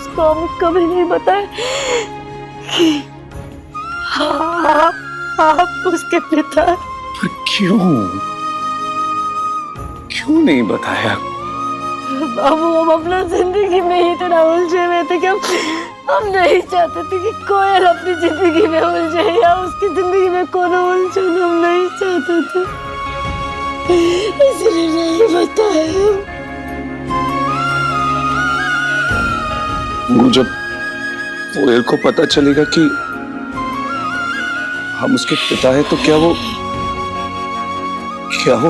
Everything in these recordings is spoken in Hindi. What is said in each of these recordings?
उसको हम कभी नहीं बताए कि आप उसके पिता। पर क्यों क्यों नहीं बताया? बाबू, हम अपना जिंदगी में ही इतना उलझे हुए थे कि हम नहीं चाहते थे कि कोयल अपनी जिंदगी में उलझे या उसकी जिंदगी में कोनो उलझन हम नहीं चाहते थे, इसलिए नहीं बताया। वो जब कोयल को पता चलेगा कि हम उसके पिता हैं तो क्या वो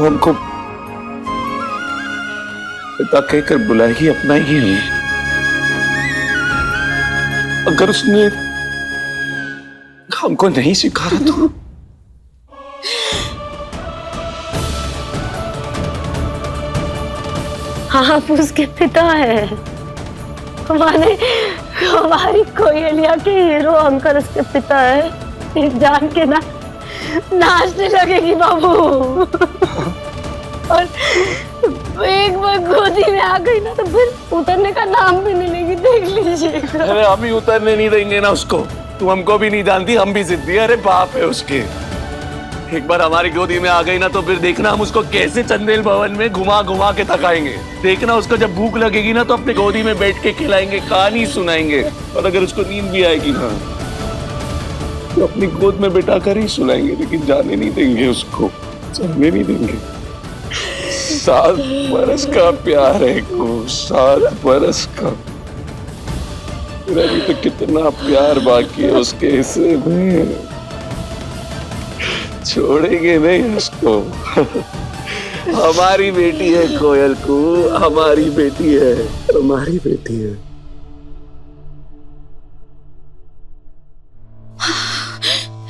हमको पिता कहकर बुलाएगी, अपनाएगी हमें? अगर उसने हमको नहीं सिखाया तो? हाँ, आप उसके पिता हैं। हमारी कोयलिया के हीरो अंकल उसके पिता है। जान के ना नाचने लगेगी बाबू। और एक बार गोदी में आ गई ना तो फिर उतरने का नाम भी नहीं लेगी, देख लीजिएगा। अरे हम ही उतरने नहीं देंगे ना उसको। तू हमको भी नहीं जानती, हम भी जिद्दी। अरे बाप है उसके। एक बार हमारी गोदी में आ गई ना तो फिर देखना हम उसको कैसे चंदेल भवन में घुमा घुमा के थकाएंगे। देखना उसको जब भूख लगेगी ना तो अपने गोदी में बैठ के खिलाएंगे, कहानी सुनाएंगे। और अगर उसको नींद भी आएगी ना तो अपनी गोद में बिठा कर ही सुनाएंगे, लेकिन जाने नहीं देंगे उसको, जाने नहीं देंगे। 7 बरस का प्यार है को, 7 बरस का। अभी तो कितना प्यार बाकी है उसके हिस्से में। छोड़ेंगे नहीं उसको। हमारी बेटी है कोयल को, हमारी बेटी है, हमारी बेटी है।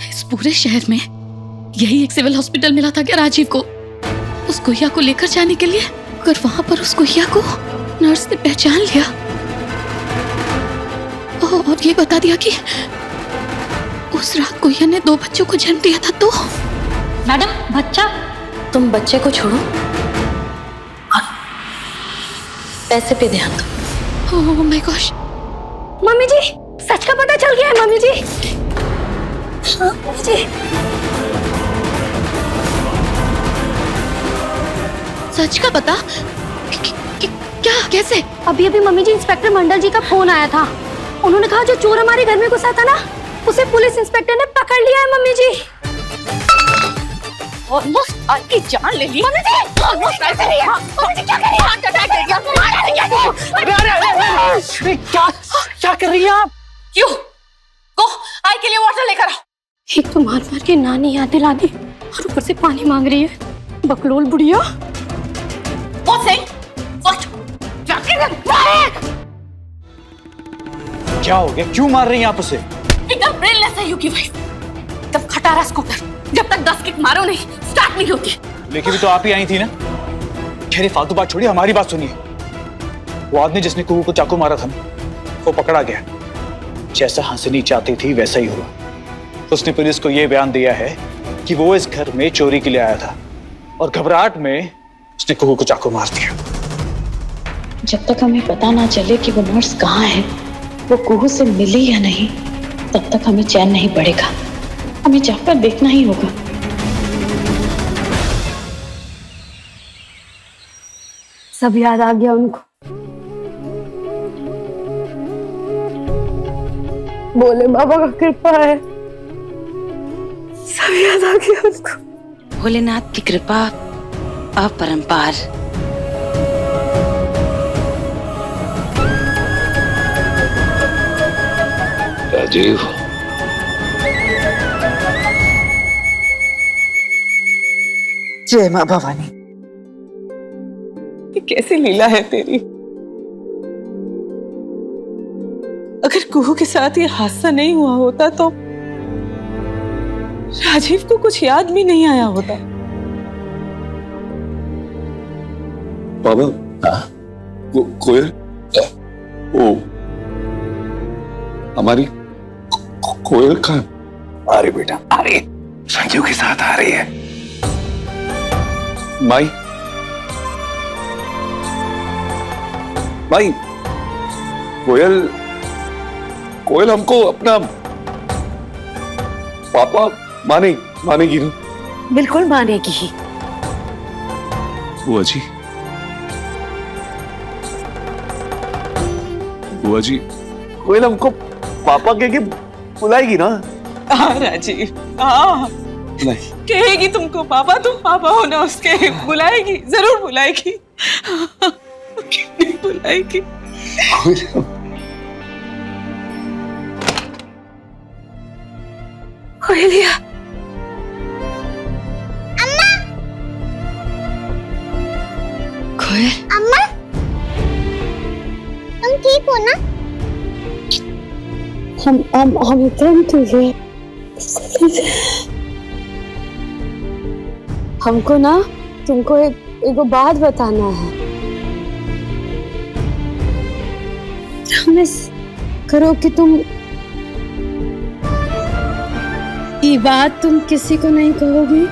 इस पूरे शहर में यही एक सिविल हॉस्पिटल मिला था क्या राजीव को, उस गुहिया को लेकर जाने के लिए? अगर वहां पर उस गुहिया को नर्स ने पहचान लिया और ये बता दिया कि उस रात गुहिया ने 2 बच्चों को जन्म दिया था तो? मैडम, बच्चा? तुम बच्चे को छोड़ो और पैसे पे ध्यान दो। Oh my gosh. मम्मी जी, सच का पता चल गया है मम्मी जी। हाँ, मम्मी जी। सच का पता? क्या, कैसे? अभी मम्मी जी इंस्पेक्टर मंडल जी का फोन आया था। उन्होंने कहा जो चोर हमारे घर में घुसा था ना, उसे पुलिस इंस्पेक्टर ने पकड़ लिया है मम्मी जी। ऑलमोस्ट आपकी जान ले ली। मम्मी जी, ऑलमोस्ट ऐसे ही है। मम्मी जी क्या कर रही है? हार्ट अटैक दे दिया। अरे क्या कर रही हैं आप? क्यों? गो, आई के लिए वाटर लेकर आओ। एक तो मार मार के नानी याद दिला दी और ऊपर से पानी मांग रही है, बकलोल बुढ़िया। क्या हो गया? क्यों मार रही हैं आप उसे? एकदम ब्रेनलेस है यू की वाइफ। एकदम खटारा स्कूटर, जब तक 10 किक मारो नहीं स्टार्ट नहीं होती। लेकिन भी तो आप ही आई थी ना। खैर फालतू बात छोड़िए, हमारी बात सुनिए। वो आदमी जिसने कुहू को चाकू मारा था ना, वो पकड़ा गया। जैसा हंसनी चाहती थी वैसा ही हुआ। उसने पुलिस को यह बयान दिया है कि वो इस घर में चोरी के लिए आया था और घबराहट में उसने कुहू को चाकू मार दिया। जब तक हमें पता ना चले कि वो नर्स कहाँ है, वो कुहू से मिली या नहीं, तब तक हमें चैन नहीं पड़ेगा। हमें जाकर देखना ही होगा। सब याद आ गया उनको। बोले बाबा का कृपा है, सब याद आ गया उनको। भोलेनाथ की कृपा अपरंपार। राजीव, जय मां भवानी। ये कैसी लीला है तेरी। अगर कुहू के साथ ये हादसा नहीं हुआ होता तो राजीव को कुछ याद भी नहीं आया होता। बाबा, कोयल, ओ हमारी कोयल कहाँ? आ रही बेटा, आ रही, संजू के साथ आ रही है। माई, माई, कोयल कोयल हमको अपना पापा मानेगी ना? बिल्कुल मानेगी ही। बुआ जी, बुआ जी, कोयल हमको पापा कह के बुलाएगी ना? हाँ राजीव, हाँ कहेगी तुमको पापा, तुम पापा हो ना उसके, बुलाएगी, जरूर बुलाएगी। बुलाएगी। कोयलिया, कोयल, अम्मा, तुम ठीक हो ना? हम एकदम ठीक है। हमको ना तुमको एक बात बताना है। प्रॉमिस करो कि तुम ये बात तुम किसी को नहीं कहोगी,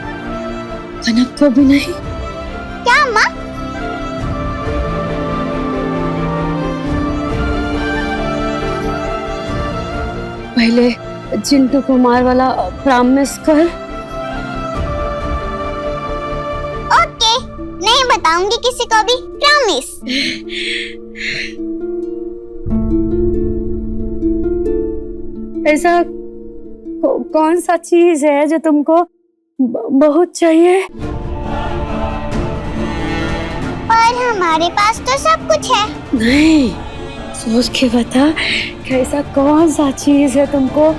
कनक को भी नहीं। क्या अम्मा? पहले चिंटू कुमार वाला प्रॉमिस कर। ओके, नहीं बताऊंगी किसी को भी, प्रॉमिस। ऐसा कौन सा चीज है जो तुमको बहुत चाहिए? पर हमारे पास तो सब कुछ है। नहीं, सोच के बता कि ऐसा कौन सा चीज है तुमको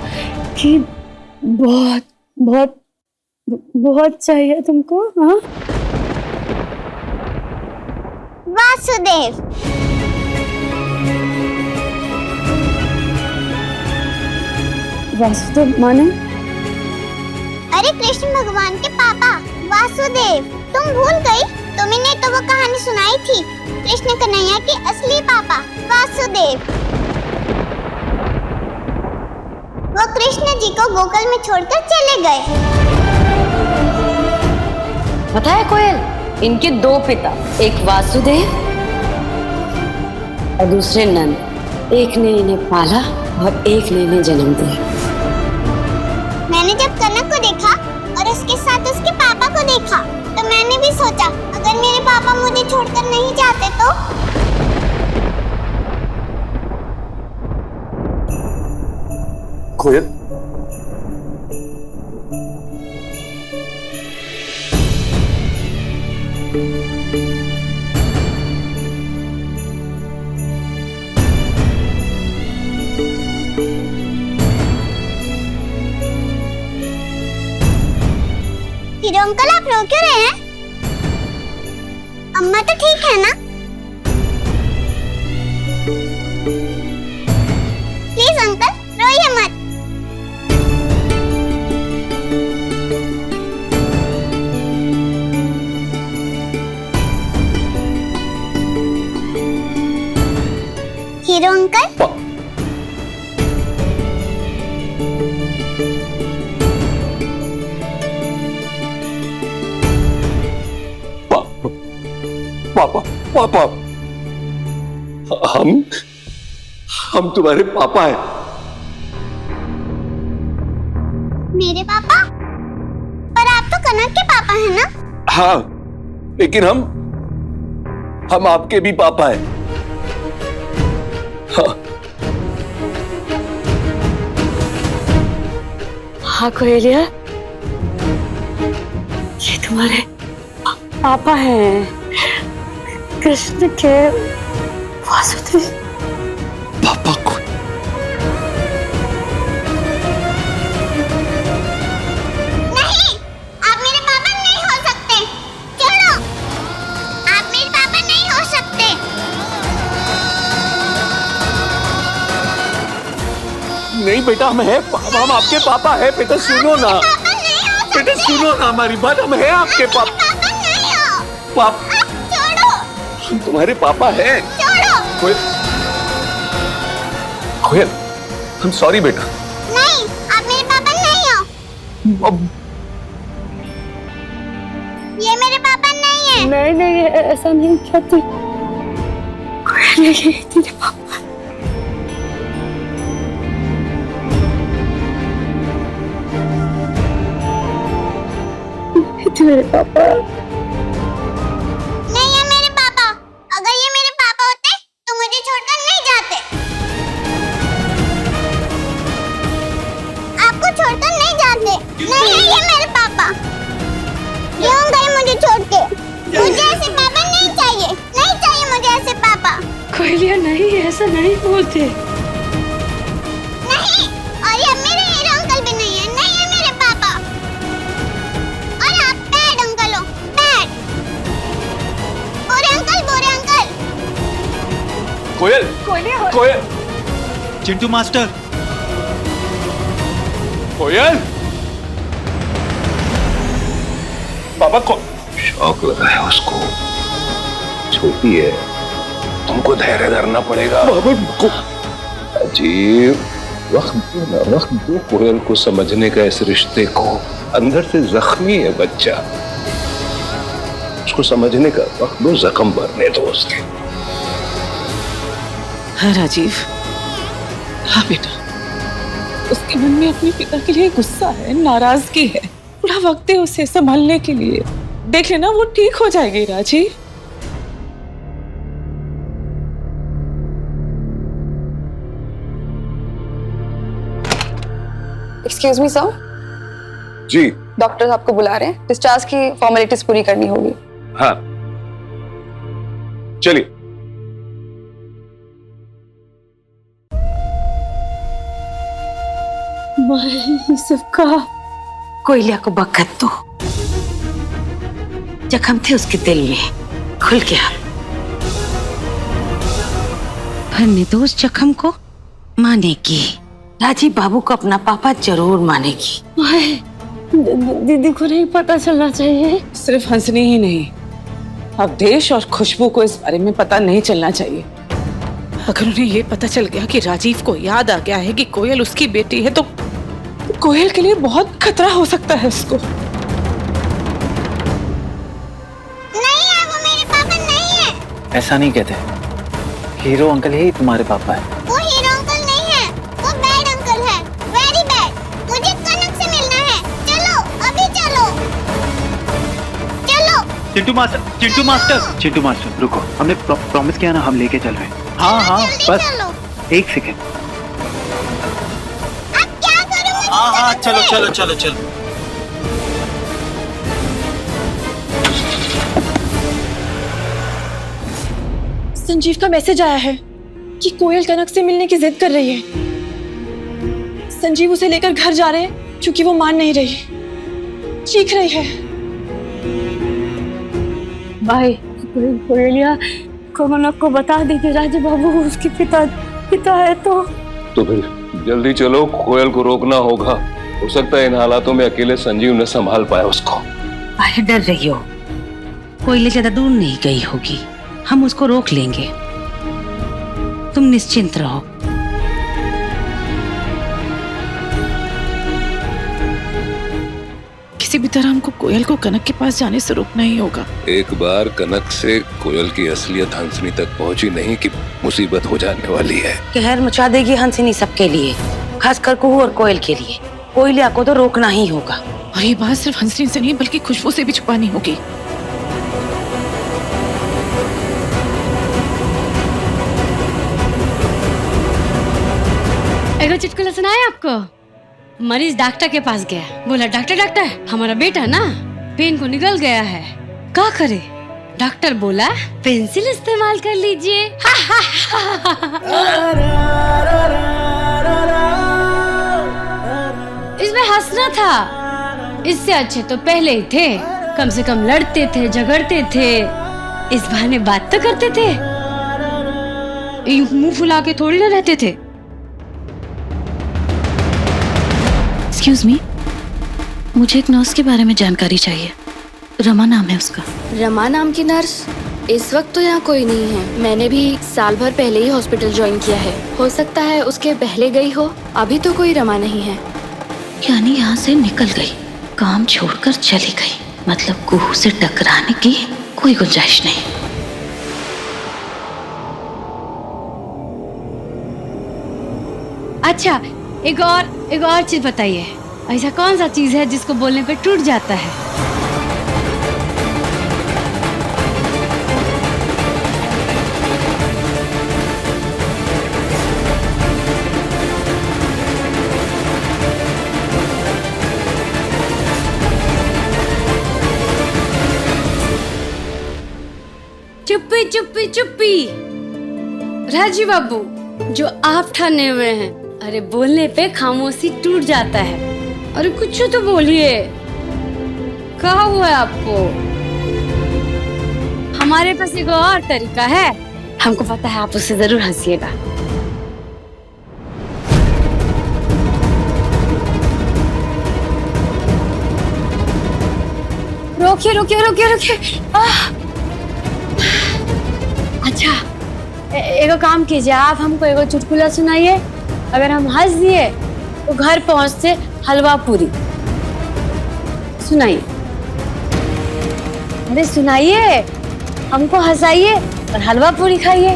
कि बहुत बहुत बहुत चाहिए तुमको? हाँ, वासुदेव। वासुदेव माने? अरे कृष्ण भगवान के पापा वासुदेव, तुम भूल गई? तुम्हें ने तो वो कहानी सुनाई थी, कृष्ण कन्हैया के असली पापा वासुदेव। वो कृष्ण जी को गोकुल में छोड़कर चले गए। पता है कोयल, इनके दो पिता, एक वासुदेव और दूसरे नंद। एक ने इन्हें पाला और एक ने इन्हें जन्म दिया। मैंने जब कनक को देखा और उसके साथ उसके पापा को देखा तो मैंने भी सोचा अगर मेरे पापा मुझे छोड़कर नहीं जाते तो। कोयल, हीरो अंकल, आप रो क्यों रहे हैं? अम्मा तो ठीक है ना? प्लीज अंकल, रोइए मत। हीरो अंकल, पापा पापा, हम तुम्हारे पापा हैं। मेरे पापा? पर आप तो कनक के पापा हैं ना? हाँ, लेकिन हम आपके भी पापा हैं। हाँ, हाँ कोयलिया, ये तुम्हारे पापा हैं, कृष्ण के वासुदेव पापा को। नहीं, आप मेरे पापा नहीं हो सकते। छोड़ो, आप मेरे पापा नहीं हो सकते। नहीं बेटा, हम आपके पापा हैं। बेटा सुनो ना, पापा नहीं हो सकते। बेटा सुनो ना हमारी बात, हम हैं आपके पापा। पापा नहीं हो। पाप छोड़ो, हम तुम्हारे पापा हैं। छोड़ो। कोयल, कोयल, हम सॉरी बेटा। नहीं, आप मेरे पापा नहीं हो। अब ये मेरे पापा नहीं है। नहीं नहीं, ऐसा नहीं कहती। कोयलिया, ये तेरे पापा। थे मेरे पापा। नहीं है मेरे पापा। अगर ये मेरे पापा होते तो मुझे छोड़कर नहीं जाते। आपको छोड़कर नहीं जाते। नहीं है ये मेरे पापा। क्यों गए मुझे छोड़ के? मुझे ऐसे पापा नहीं चाहिए। नहीं चाहिए मुझे ऐसे पापा। कोयलिया नहीं, ऐसा नहीं बोलते। नहीं, और ये मेरे हीरो अंकल भी नहीं है। नहीं है मेरे पापा। और आप बैड अंकल हो, बैड। बुरे अंकल। कोयल, कोयल, चिंटू मास्टर, कोयल। पापा को शौक लगा है उसको। छोटी है, तुमको धैर्य धरना पड़ेगा। अजीब वक्त दो कोयल को समझने का इस रिश्ते को। अंदर से जख्मी है बच्चा, उसको समझने का वक्त दो, जख्म भरने दो उसके। हाँ राजीव, हाँ बेटा, उसके मन में अपने पिता के लिए गुस्सा है, नाराजगी है। थोड़ा वक्त है उसे संभालने के लिए। देख लेना, वो ठीक हो जाएगी राजीव। एक्सक्यूज मी सर, जी डॉक्टर आपको बुला रहे हैं। डिस्चार्ज की फॉर्मेलिटीज पूरी करनी होगी। हाँ, चलिए। सबका कोयलिया को बखत दो। जख्म थे उसके दिल में, खुल गया। भरने दो उस जख्म को। मानेगी, राजीव बाबू को अपना पापा जरूर मानेगी। दीदी को नहीं पता चलना चाहिए। सिर्फ हंसनी ही नहीं, अवधेश और खुशबू को इस बारे में पता नहीं चलना चाहिए। अगर उन्हें ये पता चल गया कि राजीव को याद आ गया है कि कोयल उसकी बेटी है, तो कोयल के लिए बहुत खतरा हो सकता है उसको। नहीं है, वो मेरे पापा नहीं है। ऐसा नहीं कहते। हीरो अंकल ही तुम्हारे पापा है। वो हीरो अंकल नहीं है, वो बैड अंकल है, वेरी बैड। मुझे कनक से मिलना है। चलो, अभी चलो। चलो। चिंटू मास्टर रुको, हमने प्रॉमिस किया ना, हम लेके चल रहे हैं। हाँ जल्दी बस चलो। एक सेकेंड। अब क्या करूं? हाँ चलो। संजीव का मैसेज आया है कि कोयल कनक से मिलने की जिद कर रही है। संजीव उसे लेकर घर जा रहे हैं, क्योंकि वो मान नहीं रही, चीख रही है। भाई, कोयलिया कनक को बता दीजिए राजू बाबू उसके पिता है तो फिर जल्दी चलो, कोयल को रोकना होगा। हो सकता है इन हालातों में अकेले संजीव न संभाल पाया उसको। बाहर डर रही हो, कोयले ज्यादा दूर नहीं गई होगी, हम उसको रोक लेंगे। तुम निश्चिंत रहो। किसी भी तरह हमको कोयल को कनक के पास जाने से रोकना ही होगा। एक बार कनक से कोयल की असलियत हंसनी तक पहुंची नहीं कि मुसीबत हो जाने वाली है। कहर मचा देगी हंसनी सबके लिए, खासकर कुहू और कोयल के लिए। कोयलिया को तो रोकना ही होगा। और ये बात सिर्फ हंसनी से नहीं बल्कि खुशबू से भी छुपानी होगी। एगो चुटकुला सुनाए आपको। मरीज डॉक्टर के पास गया, बोला डॉक्टर हमारा बेटा ना पेन को निकल गया है, क्या करे? डॉक्टर बोला पेंसिल इस्तेमाल कर लीजिए। इसमें हंसना था, इससे अच्छे तो पहले ही थे। कम से कम लड़ते थे, झगड़ते थे, इस बहाने बात तो करते थे। मुंह फुला के थोड़ी ना रहते थे। एक्सक्यूज मी, मुझे एक नर्स के बारे में जानकारी चाहिए। रमा नाम है उसका। रमा नाम की नर्स इस वक्त तो यहाँ कोई नहीं है। मैंने भी साल भर पहले ही हॉस्पिटल ज्वाइन किया है। हो सकता है उसके पहले गई हो। अभी तो कोई रमा नहीं है। यानी यहाँ से निकल गई, काम छोड़कर चली गई। मतलब कुहू से टकराने की कोई गुंजाइश नहीं। अच्छा, एक और चीज बताइए, ऐसा कौन सा चीज है जिसको बोलने पे टूट जाता है? चुप्पी चुप्पी। राजीव बाबू, जो आप ठाने हुए हैं, अरे बोलने पे खामोशी टूट जाता है। अरे कुछ तो बोलिए, कहा हुआ है आपको? हमारे पास एक और तरीका है, हमको पता है आप उससे जरूर हंसिएगा। रोकिए रोकिए रोकिए रोकिए। अच्छा, एगो काम कीजिए, आप हमको एगो चुटकुला सुनाइए। अगर हम हंस दिए तो घर पहुंचते हलवा पूरी। सुनाइए, अरे सुनाइए, हमको हंसाइए और हलवा पूरी खाइए।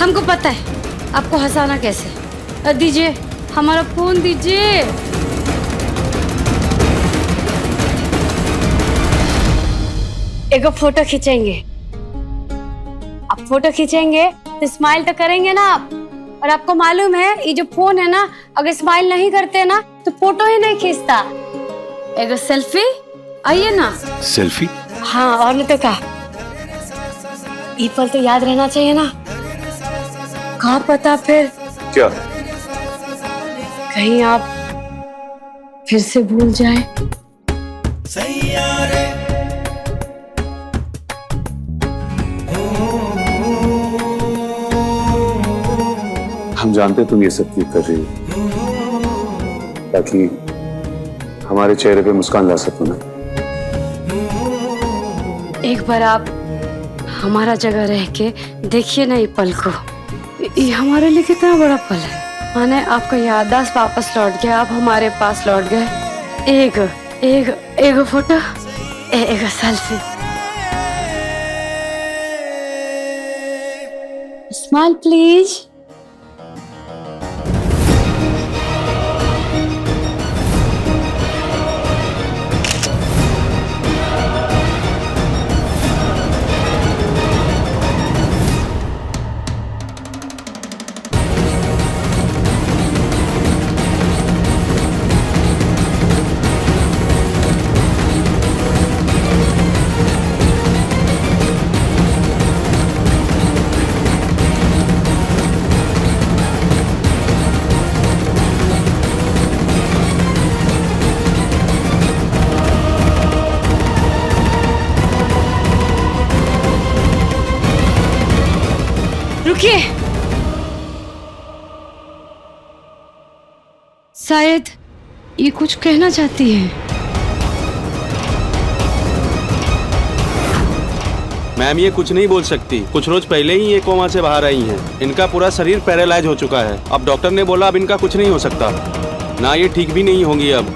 हमको पता है आपको हंसाना कैसे। दीजिए, हमारा फोन दीजिए। एक फोटो खींचेंगे। आप फोटो खींचेंगे तो स्माइल तो करेंगे ना आप। और आपको मालूम है ये जो फोन है ना, अगर स्माइल नहीं करते ना तो फोटो ही नहीं खींचता। एक सेल्फी, आइए ना। सेल्फी? हाँ, और नहीं तो क्या, ये पल तो याद रहना चाहिए ना। कहाँ पता फिर क्या कहीं आप फिर से भूल जाए। हम जानते तुम ये सब क्यों कर रही हो, ताकि हमारे चेहरे पे मुस्कान ला सको ना। एक बार आप हमारा जगह रह के देखिए ना ये पल को। ये हमारे लिए कितना बड़ा पल है। माने आपका याददाश्त वापस लौट गया, आप हमारे पास लौट गए। एक फोटो, एक सेल्फी। Smile please. रुकिए, शायद ये कुछ कहना चाहती है। मैम ये कुछ नहीं बोल सकती। कुछ रोज पहले ही ये कोमा से बाहर आई हैं। इनका पूरा शरीर पैरालाइज हो चुका है। अब डॉक्टर ने बोला अब इनका कुछ नहीं हो सकता, ना ये ठीक भी नहीं होंगी अब।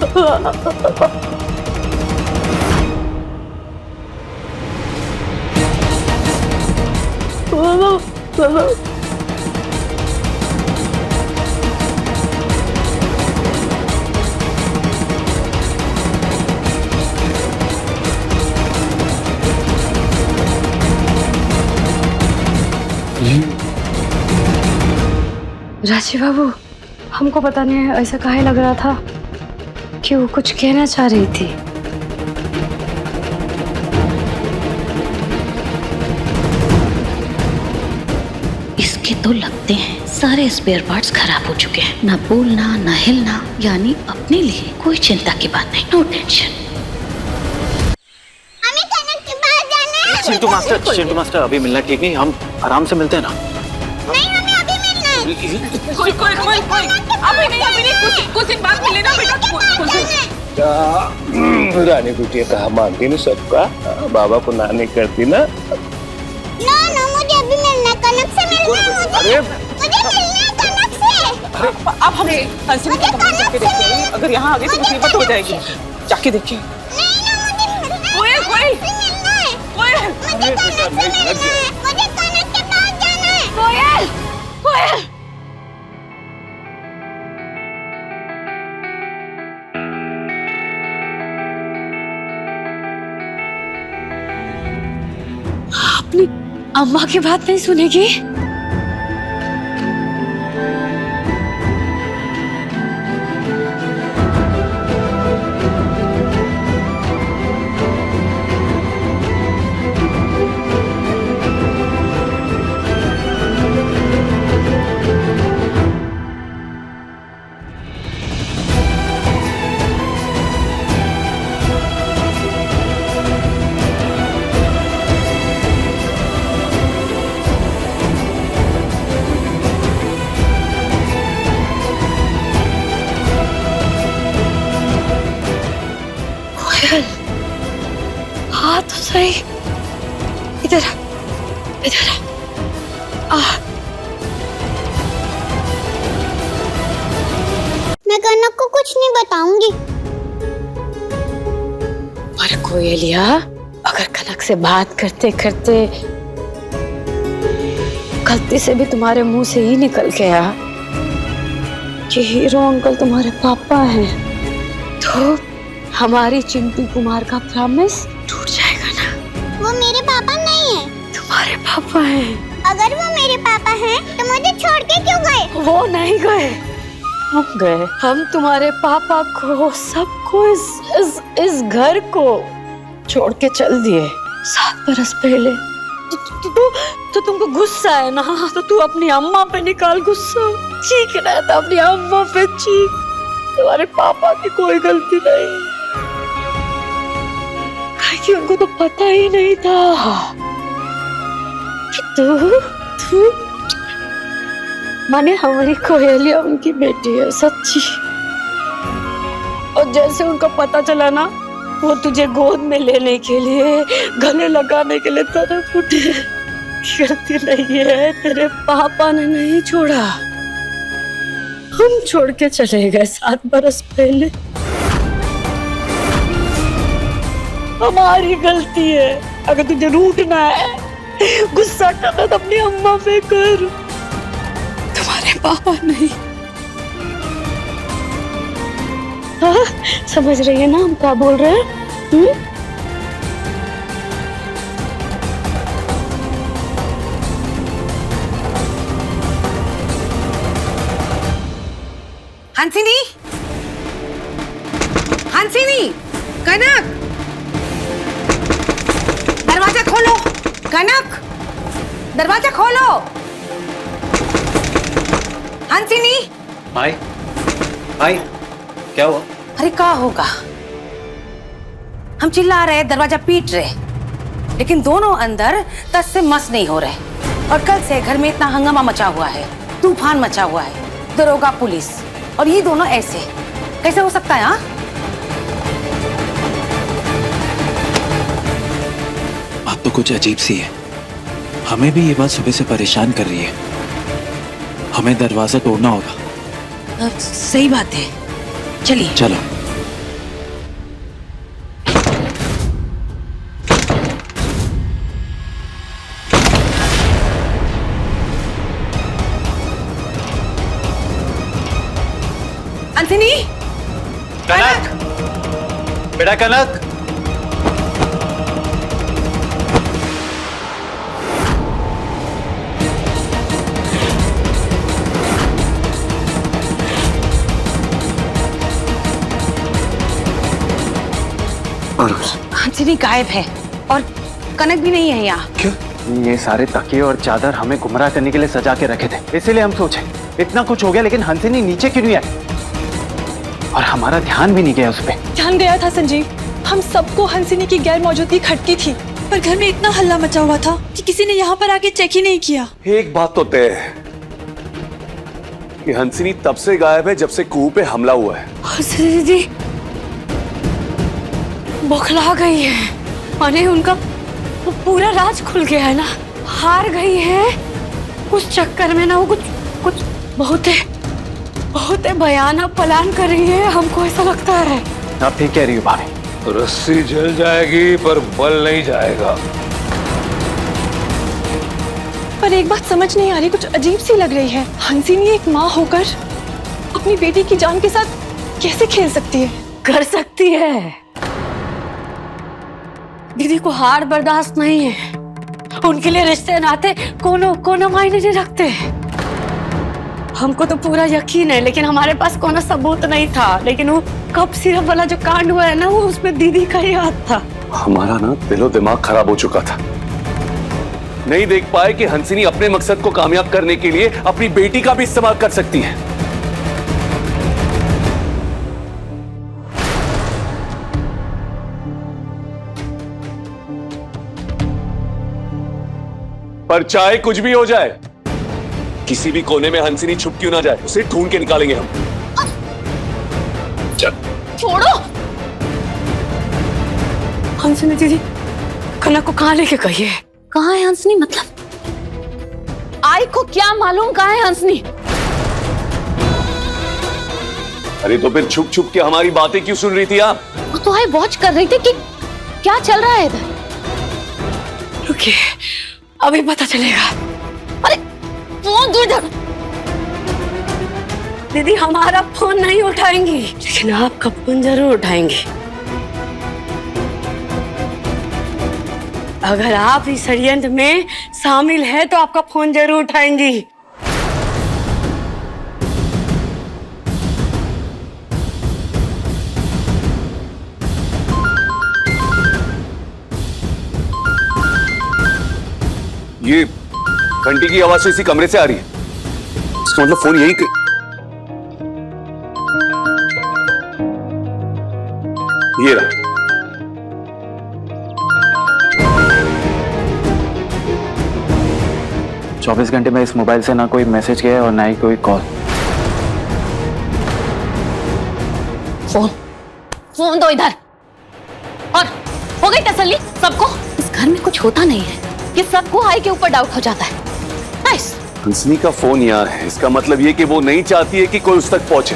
राजीव बाबू, हमको पता नहीं ऐसा काहे लग रहा था कि वो कुछ कहना चाह रही थी। इसके तो लगते हैं सारे स्पेयर पार्ट्स खराब हो चुके हैं। ना बोलना ना हिलना, यानी अपने लिए कोई चिंता की बात नहीं। No tension. हमें कनक के पास जाना है। चिंटू मास्टर अभी मिलना ठीक नहीं, हम आराम से मिलते हैं ना। नहीं, हमें अभी मिलना है। कोई अभी नहीं, कुछ दिन बाद मिले ना बेटा। रानी बिटिया कहा मानती ना सबका, बाबा को नानी करती ना। ना, मुझे अभी मिलना है, कनक से मिलना है मुझे। मुझे मिलना है कनक से। अब हम हंसी में जाके देखिए, अगर यहाँ आगे तो मुसीबत हो जाएगी। जाके देखिए। नहीं ना, मुझे मिलना है। कोयल कोयल मुझे कनक से मिलना है। मुझे कनक के पास जाना है। कोयल, कोयल। अपनी अम्मा की बात नहीं सुनेगी? हाँ तो सही, इधर आ, इधर आ। मैं कनक को कुछ नहीं बताऊंगी। पर कोयलिया, अगर कनक से बात करते करते गलती से भी तुम्हारे मुंह से ही निकल गया कि हीरो अंकल तुम्हारे पापा हैं, तो हमारी चिंटू कुमार का प्रॉमिस टूट जाएगा ना। वो मेरे पापा नहीं है। तुम्हारे पापा हैं। अगर वो मेरे पापा हैं तो मुझे छोड़ के क्यों गए? वो नहीं गए, हम गए। हम तुम्हारे पापा को, सबको, इस घर को छोड़ के चल दिए 7 बरस पहले। तो तुमको गुस्सा है ना, तो तू अपनी अम्मा पे निकाल गुस्सा। चीख रहा था अपनी अम्मा पे, चीख। तुम्हारे पापा की कोई गलती नहीं, कि उनको तो पता ही नहीं था कि तू माने हमारी कोयलिया उनकी बेटी है, सच्ची। और जैसे उनको पता चला ना, वो तुझे गोद में लेने के लिए, गले लगाने के लिए तरफ उठे। गलती नहीं है, तेरे पापा ने नहीं छोड़ा, हम छोड़ के चले गए 7 बरस पहले। हमारी गलती है। अगर तुझे रूठना है, गुस्सा करना, तो अपनी अम्मा पे कर, तुम्हारे पापा नहीं। हाँ, समझ रही है ना हम क्या बोल रहे हैं? हंसिनी, हंसिनी, कनक, दरवाजा खोलो। कनक, दरवाजा खोलो। हंसिनी। माई, माई, क्या हुआ? अरे क्या होगा, हम चिल्ला रहे, दरवाजा पीट रहे, लेकिन दोनों अंदर तस से मस नहीं हो रहे। और कल से घर में इतना हंगामा मचा हुआ है, तूफान मचा हुआ है, दरोगा, पुलिस, और ये दोनों ऐसे कैसे हो सकता है? हाँ, बात तो कुछ अजीब सी है। हमें भी ये बात सुबह से परेशान कर रही है। हमें दरवाजा तोड़ना होगा। सही बात है, चलिए। चलो। अंजनी, कनक, बेटा कनक। अंजनी गायब है और कनक भी नहीं है यहाँ। क्यों? ये सारे तकिए और चादर हमें गुमराह करने के लिए सजा के रखे थे, इसीलिए हम सोचे इतना कुछ हो गया, लेकिन हंसिनी नीचे क्यों नहीं आई? और हमारा ध्यान भी नहीं गया उस पे। ध्यान गया था संजीव, हम सबको हंसिनी की गैर मौजूदगी खटकी थी, पर घर में इतना हल्ला मचा हुआ था कि किसी ने यहाँ पर आके चेक ही नहीं किया। एक बात तो तय है कि हंसिनी तब से गायब है जब से कुहू पे हमला हुआ है। हंसिनी दीदी बौखला गई है, माने उनका पूरा राज खुल गया है ना, हार गई है। उस चक्कर में ना वो कुछ बहुत भयानक प्लान कर रही है, हमको ऐसा लगता है। आप ठीक कह रही हो भाभी। रस्सी जल जाएगी पर बल नहीं जाएगा। पर एक बात समझ नहीं आ रही, कुछ अजीब सी लग रही है। हंसिनी एक माँ होकर अपनी बेटी की जान के साथ कैसे खेल सकती है? कर सकती है, दीदी को हार बर्दाश्त नहीं है। उनके लिए रिश्ते नाते कोनो मायने नहीं रखते। हमको तो पूरा यकीन है, लेकिन हमारे पास कोनो सबूत नहीं था। लेकिन वो कप सिरप वाला जो कांड हुआ है ना, वो उसमें दीदी का ही हाथ था। हमारा ना दिलो दिमाग खराब हो चुका था, नहीं देख पाए कि हंसिनी अपने मकसद को कामयाब करने के लिए अपनी बेटी का भी इस्तेमाल कर सकती है। पर चाहे कुछ भी हो जाए, किसी भी कोने में हंसिनी छुप क्यों ना जाए, उसे ढूंढ के निकालेंगे हम। चल। छोड़ो। हंसिनी दीदी कनक को कहाँ लेके गई है? कहाँ है हंसनी? मतलब आई को क्या मालूम कहाँ है हंसनी? अरे तो फिर छुप छुप के हमारी बातें क्यों सुन रही थी आप? वो तो आई वॉच कर रही थी कि क्या चल रहा है इधर। रुकिए, अभी पता चलेगा। अरे फोन दूर रख। दीदी हमारा फोन नहीं उठाएंगी, लेकिन आपका फोन जरूर उठाएंगी। अगर आप इस षड्यंत्र में शामिल है तो आपका फोन जरूर उठाएंगी। ये घंटी की आवाज तो इसी कमरे से आ रही है। इसका मतलब फोन यही ये रहा। चौबीस घंटे में इस मोबाइल से ना कोई मैसेज गया और ना ही कोई कॉल। फोन दो इधर। और हो गई तसल्ली सबको? इस घर में कुछ होता नहीं है कि सबको आई के ऊपर डाउट हो जाता है। नाइस। हंसनी का फोन यहाँ है, इसका मतलब ये कि वो नहीं चाहती है कि कोई उस तक पहुंचे।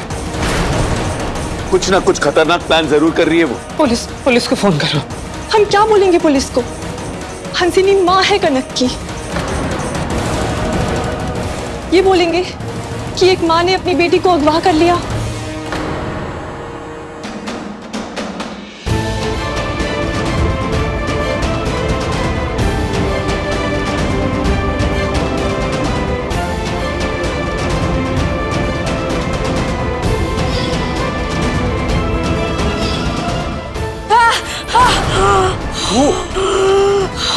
कुछ ना कुछ खतरनाक प्लान जरूर कर रही है वो। पुलिस को फोन करो। हम क्या बोलेंगे पुलिस को? हंसिनी माँ है कनक की। ये बोलेंगे कि एक माँ ने अपनी बेटी को अगवा कर लिया।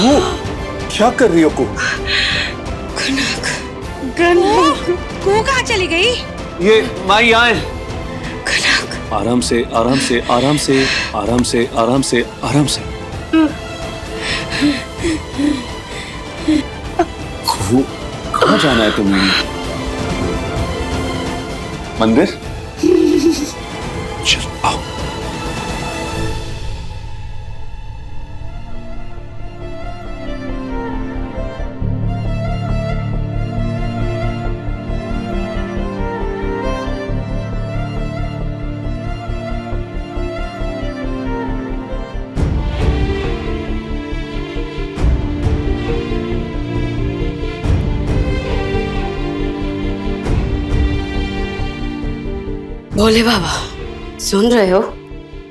वो क्या कर रही हो को? को कहाँ चली गई? ये माँ यहाँ है। आराम से आराम से आराम से आराम से आराम से आराम से। वो कहाँ जाना है तुमने? मंदिर? चलो आओ। भोले बाबा सुन रहे हो?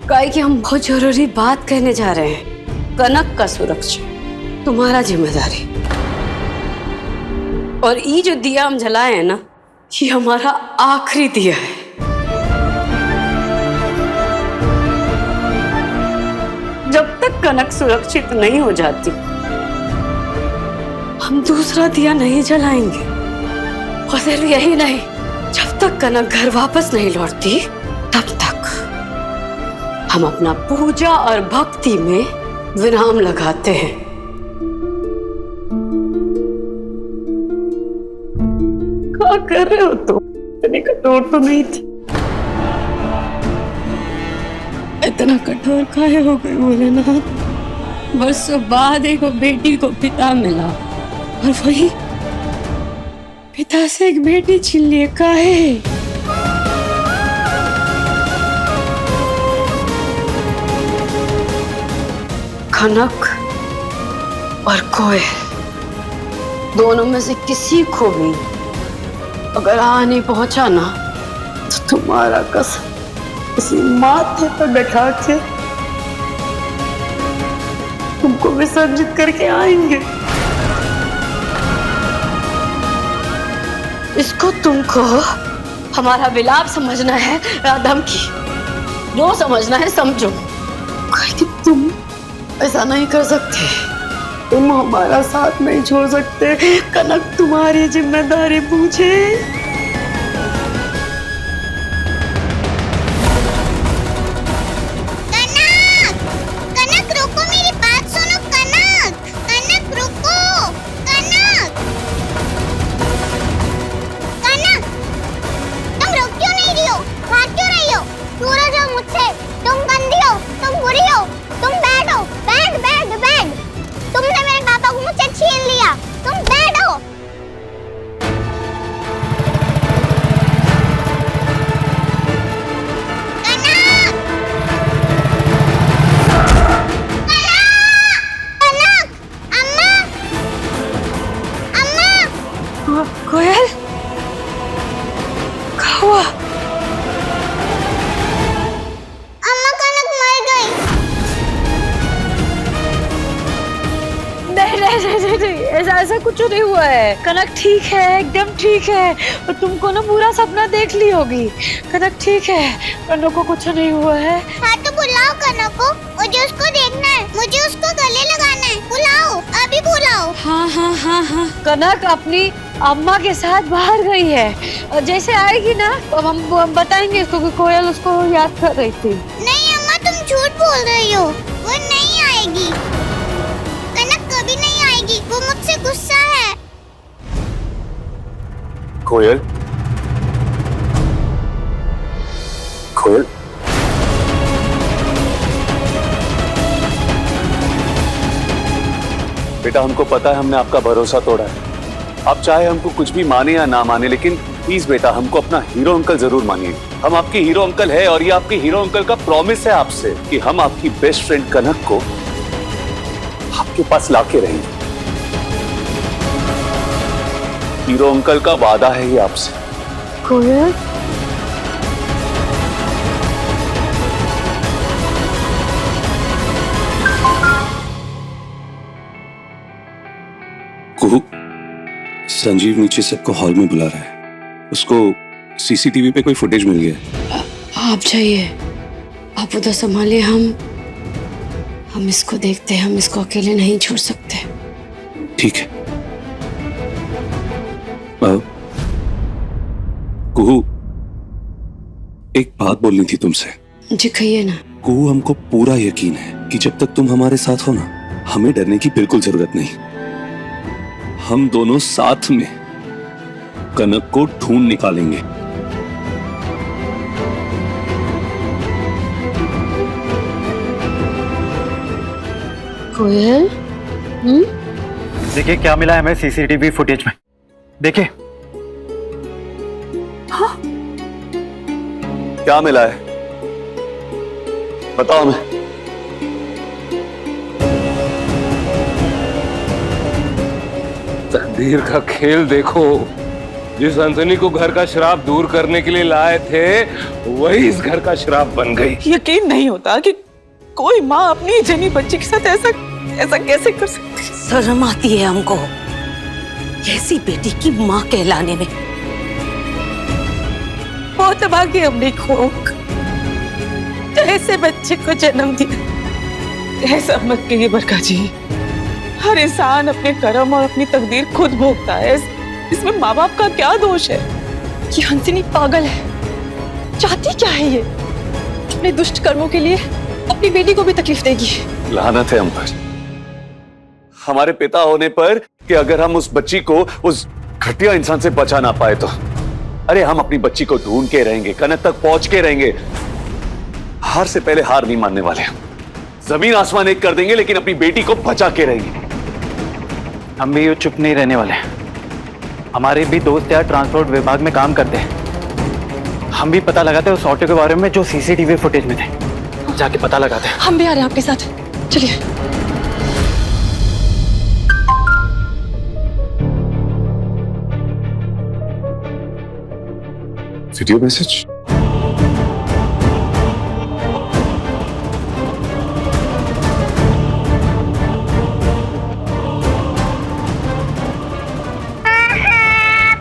काहे कि हम बहुत जरूरी बात कहने जा रहे हैं। कनक का सुरक्षा तुम्हारा जिम्मेदारी। और ये जो दिया हम जलाए हैं ना, ये हमारा आखिरी दिया है। जब तक कनक सुरक्षित नहीं हो जाती, हम दूसरा दिया नहीं जलाएंगे। और सिर्फ यही नहीं, जब तक कनक घर वापस नहीं लौटती, तब तक हम अपना पूजा और भक्ति में विराम लगाते हैं। क्या कर रहे हो तुम? इतनी कठोर तो नहीं थी। इतना कठोर काहे हो गए भोलेनाथ? बरसों बाद एक बेटी को पिता मिला, और वही पिता से एक बेटी छीन लिए। काहे? कनक और कोयल, दोनों में से किसी को भी अगर हानि पहुंचा ना, तो तुम्हारा कसम किसी माथे पर बैठा के तुमको विसर्जित करके आएंगे। इसको तुमको हमारा विलाप समझना है या धमकी? जो समझना है समझो। कि तुम ऐसा नहीं कर सकते। तुम हमारा साथ नहीं छोड़ सकते। कनक तुम्हारी जिम्मेदारी पूछे। कोयल क्या हुआ? अम्मा कनक मर गई। नहीं, ऐसा कुछ नहीं हुआ है। कनक ठीक है, एकदम ठीक है। और तुमको ना पूरा सपना देख ली होगी। कनक ठीक है, कनक को कुछ नहीं हुआ है। हाँ तो बुलाओ कनक को, मुझे उसको देखना है, मुझे उसको गले लगाना है। बुलाओ, अभी बुलाओ। हाँ। कनक अपनी अम्मा के साथ बाहर गई है, और जैसे आएगी ना तो हम बताएंगे इसको कि कोयल उसको याद कर रही थी। नहीं अम्मा, तुम झूठ बोल रही हो। वो नहीं आएगी, कनक कभी नहीं आएगी। वो मुझसे गुस्सा है। कोयल, कोयल, बेटा हमको पता है हमने आपका भरोसा तोड़ा है। आप चाहे हमको कुछ भी माने या ना माने, लेकिन प्लीज बेटा हमको अपना हीरो अंकल जरूर मानिए। हम आपके हीरो अंकल है, और ये आपके हीरो अंकल का प्रॉमिस है आपसे कि हम आपकी बेस्ट फ्रेंड कनक को आपके पास लाके रहेंगे। हीरो अंकल का वादा है ये आपसे। कोयल, कुहू, संजीव नीचे सबको हॉल में बुला रहा है। उसको सीसीटीवी पे कोई फुटेज मिल गया। आप जाइए, आप उधर संभालिए। हम इसको देखते हैं, हम इसको अकेले नहीं छोड़ सकते। ठीक है। कुहू, एक बात बोलनी थी तुमसे। जी कहिए ना। कुहू, हमको पूरा यकीन है कि जब तक तुम हमारे साथ हो ना, हमें डरने की बिल्कुल जरूरत नहीं। हम दोनों साथ में कनक को ढूंढ निकालेंगे। कोयल, देखिए क्या मिला है हमें सीसीटीवी फुटेज में। देखिए। हाँ? क्या मिला है बताओ हमें। तकदीर का खेल देखो। जिस हंसनी को घर का श्राप दूर करने के लिए लाए थे, वही इस घर का श्राप बन गई। यकीन नहीं होता कि कोई माँ अपनी जनी बच्ची के साथ ऐसा कैसे कर सकती। शर्म आती है हमको ऐसी बेटी की माँ कहलाने में। बहुत भाग्य हमने खोक ऐसे बच्चे को जन्म दिया। ऐसा मत कहिए बरका जी। हर इंसान अपने कर्म और अपनी तकदीर खुद भोगता है। इसमें माँ बाप का क्या दोष है? ये हंसिनी पागल है। चाहती क्या है ये? अपने दुष्ट कर्मों के लिए अपनी बेटी को भी तकलीफ देगी। लानत है हम पर, हमारे पिता होने पर, कि अगर हम उस बच्ची को उस घटिया इंसान से बचा ना पाए तो। अरे हम अपनी बच्ची को ढूंढ के रहेंगे, कनक तक पहुंच के रहेंगे। हार से पहले हार नहीं मानने वाले। जमीन आसमान एक कर देंगे, लेकिन अपनी बेटी को बचा के रहेंगे। हम भी चुप नहीं रहने वाले। हमारे भी दोस्त यार ट्रांसपोर्ट विभाग में काम करते हैं। हम भी पता लगाते हैं उस ऑटो के बारे में जो सीसीटीवी फुटेज में थे। जाके पता लगाते हैं। हम भी आ रहे हैं आपके साथ, चलिए। Video message.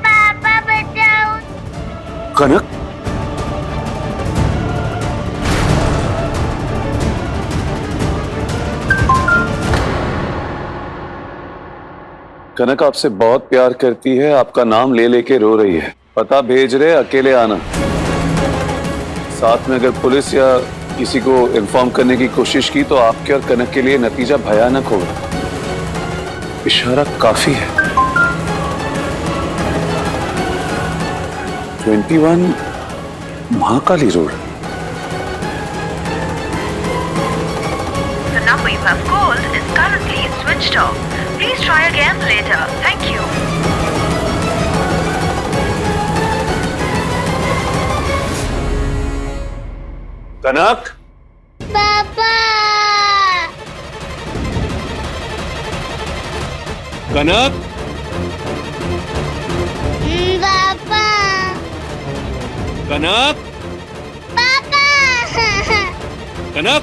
पापा बचाओ। कनक, कनक आपसे बहुत प्यार करती है, आपका नाम ले लेके रो रही है। पता भेज रहे, अकेले आना। साथ में अगर पुलिस या किसी को इन्फॉर्म करने की कोशिश की तो आपके और कनक के लिए नतीजा भयानक होगा। इशारा काफी है। 21 Mahakali road. The number you have called is currently switched off. Please try again later. Thank you. कनक, पापा। कनक, कनक, कनक,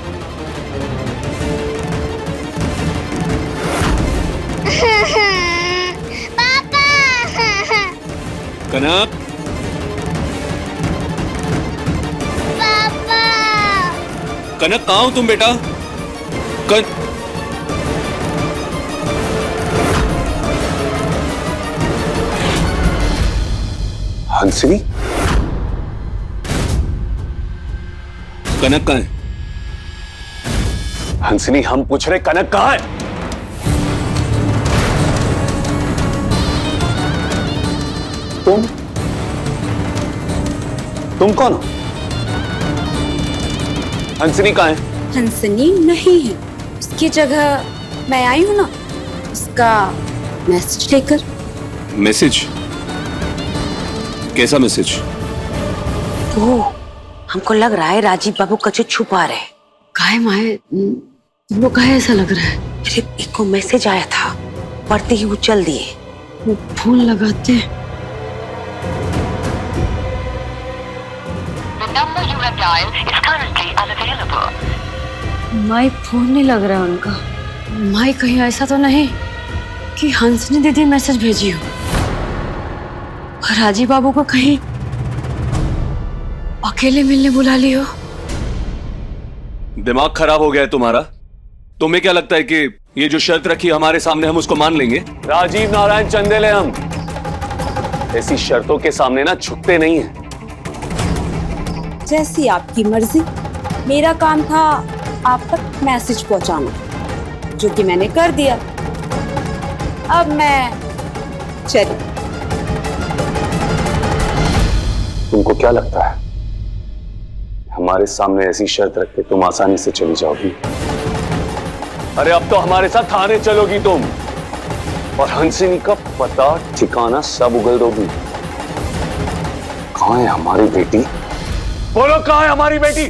कनक, कनक कहाँ हो तुम बेटा? हंसनी? कनक कहाँ है? हंसनी, हम पूछ रहे कनक कहाँ है? तुम कौन हो? हंसनी कहाँ है? हंसनी नहीं है, उसकी जगह मैं आई हूँ ना, उसका मैसेज लेकर। मैसेज? कैसा मैसेज? वो हमको लग रहा है राजीव बाबू कुछ छुपा रहे। काहे माए तुमको काहे ऐसा लग रहा है? अरे एक को मैसेज आया था, पढ़ते ही वो चल दिए। वो फोन लगाते। माई फोन नहीं लग रहा है उनका। माई कहीं ऐसा तो नहीं कि हंसनी दीदी मैसेज भेजी हो और राजीव बाबू को कहीं अकेले मिलने बुला ली हो। दिमाग खराब हो गया है तुम्हारा? तुम्हें क्या लगता है कि ये जो शर्त रखी हमारे सामने हम उसको मान लेंगे? राजीव नारायण चंदेल है हम। ऐसी शर्तों के सामने ना झुकते नहीं है। जैसी आपकी मर्जी। मेरा काम था आप तक मैसेज पहुंचाना, जो कि मैंने कर दिया। अब मैं चली। तुमको क्या लगता है हमारे सामने ऐसी शर्त रख के तुम आसानी से चली जाओगी? अरे अब तो हमारे साथ थाने चलोगी तुम, और हंसिनी का पता ठिकाना सब उगल दोगी। कहाँ है हमारी बेटी? बोलो कहाँ है हमारी बेटी?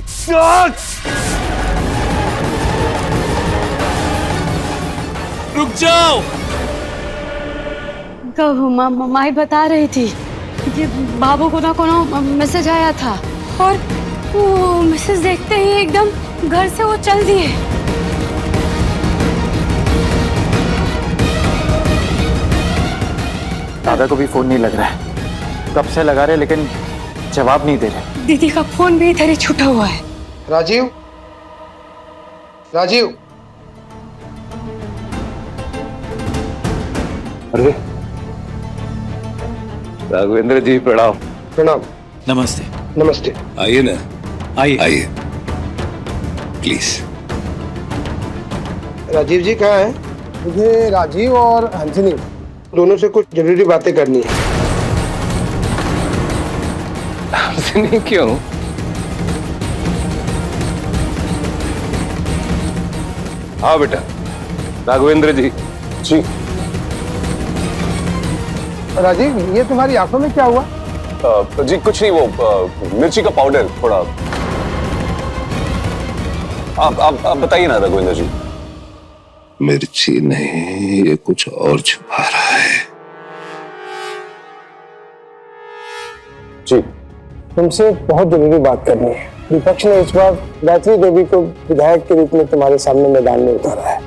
रुक जाओ। माई बता रही थी कि बाबू को ना कोनो मैसेज आया था और वो मैसेज देखते ही एकदम घर से वो चल दिए। दादा को भी फोन नहीं लग रहा है, कब से लगा रहे लेकिन जवाब नहीं दे रहे। दीदी का फोन भी इधर ही छूटा हुआ है। राजीव, राजीव। अरे राघवेंद्र जी प्रणाम। प्रणाम। नमस्ते। नमस्ते। आइए ना, आइए आइए प्लीज। राजीव जी कहाँ हैं? मुझे राजीव और हंसनी दोनों से कुछ जरूरी बातें करनी है। हंसनी क्यों? हाँ बेटा। राघवेंद्र जी। जी राजीव, ये तुम्हारी आंखों में क्या हुआ? जी कुछ नहीं, वो मिर्ची का पाउडर थोड़ा। आप बताइए ना राघवेंद्र जी। मिर्ची नहीं, ये कुछ और छुपा रहा है। जी तुमसे बहुत जरूरी बात करनी है। विपक्ष ने इस बार गायत्री देवी को विधायक के रूप में तुम्हारे सामने मैदान में उतारा है।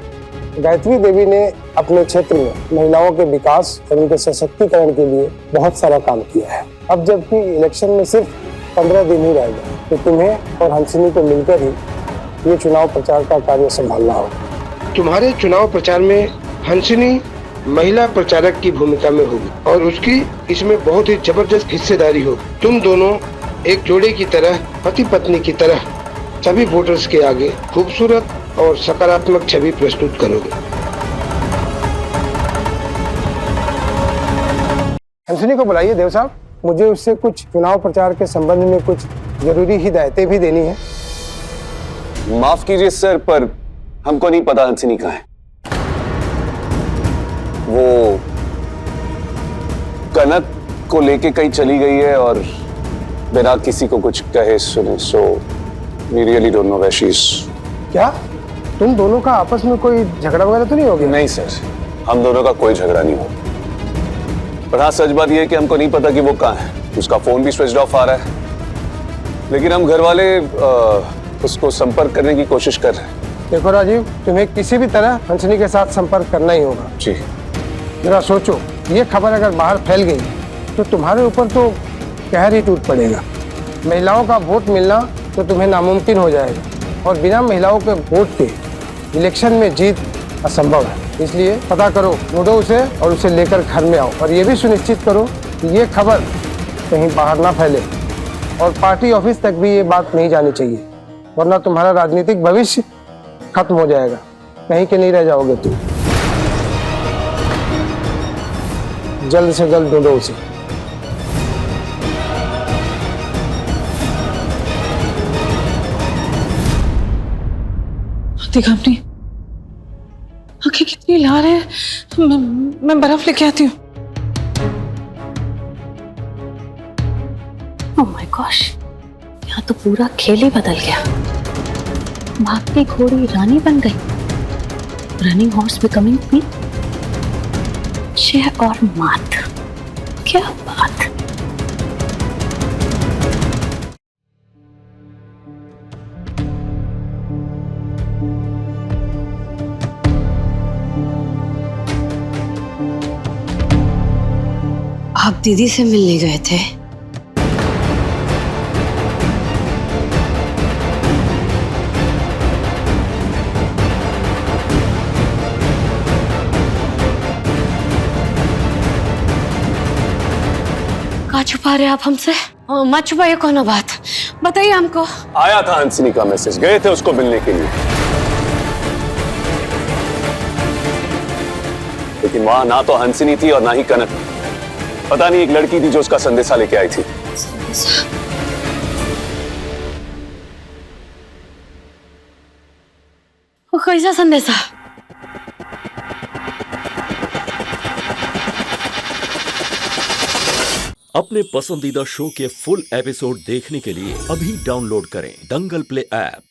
गायत्री देवी ने अपने क्षेत्र में महिलाओं के विकास और उनके सशक्तिकरण के लिए बहुत सारा काम किया है। अब जबकि इलेक्शन में सिर्फ 15 दिन ही रह गए, तो तुम्हें और हंसनी को मिलकर ही ये चुनाव प्रचार का कार्य संभालना होगा। तुम्हारे चुनाव प्रचार में हंसनी महिला प्रचारक की भूमिका में होगी और उसकी इसमें बहुत ही जबरदस्त हिस्सेदारी होगी। तुम दोनों एक जोड़े की तरह, पति पत्नी की तरह सभी वोटर्स के आगे खूबसूरत और सकारात्मक छवि प्रस्तुत करोगे। हंसनी को बुलाइए देव साहब, मुझे उससे कुछ चुनाव प्रचार के संबंध में कुछ जरूरी हिदायतें भी देनी है। माफ कीजिए सर, पर हमको नहीं पता हंसनी कहाँ है। वो कनक को लेके कहीं चली गई है और बिना किसी को कुछ कहे सुने। So we really don't know where she is. क्या तुम दोनों का आपस में कोई झगड़ा वगैरह तो नहीं हो गया? नहीं सर, हम दोनों का कोई झगड़ा नहीं हुआ। पर हाँ, सच बात यह है कि हमको नहीं पता कि वो कहाँ है। उसका फोन भी स्विच ऑफ आ रहा है लेकिन हम घर वाले उसको संपर्क करने की कोशिश कर रहे हैं। देखो राजीव, तुम्हें किसी भी तरह हंसनी के साथ संपर्क करना ही होगा। जी। जरा सोचो, ये खबर अगर बाहर फैल गई तो तुम्हारे ऊपर तो कहर ही टूट पड़ेगा। महिलाओं का वोट मिलना तो तुम्हें नामुमकिन हो जाएगा और बिना महिलाओं के वोट के इलेक्शन में जीत असंभव है। इसलिए पता करो, ढूंढो उसे और उसे लेकर घर में आओ और ये भी सुनिश्चित करो कि ये खबर कहीं बाहर ना फैले और पार्टी ऑफिस तक भी ये बात नहीं जानी चाहिए, वरना तुम्हारा राजनीतिक भविष्य खत्म हो जाएगा, कहीं के नहीं रह जाओगे तुम। जल्द से जल्द ढूंढो उसे। देखा आपने, आंखें कितनी लाल है। मैं बर्फ लेके आती हूँ। ओह माय गॉश, यहाँ तो पूरा खेल ही बदल गया। भागती घोड़ी रानी बन गई, रनिंग हॉर्स बिकमिंग क्वीन। जय और मात, क्या बात। आप दीदी से मिलने गए थे? कहाँ छुपा रहे आप हमसे? मत छुपाइए कोनो बात, बताइए हमको। आया था हंसनी का मैसेज, गए थे उसको मिलने के लिए, लेकिन वहां ना तो हंसनी थी और ना ही कनक। पता नहीं, एक लड़की थी जो उसका संदेशा लेके आई थी। वो कैसा संदेशा? अपने पसंदीदा शो के फुल एपिसोड देखने के लिए अभी डाउनलोड करें दंगल प्ले ऐप।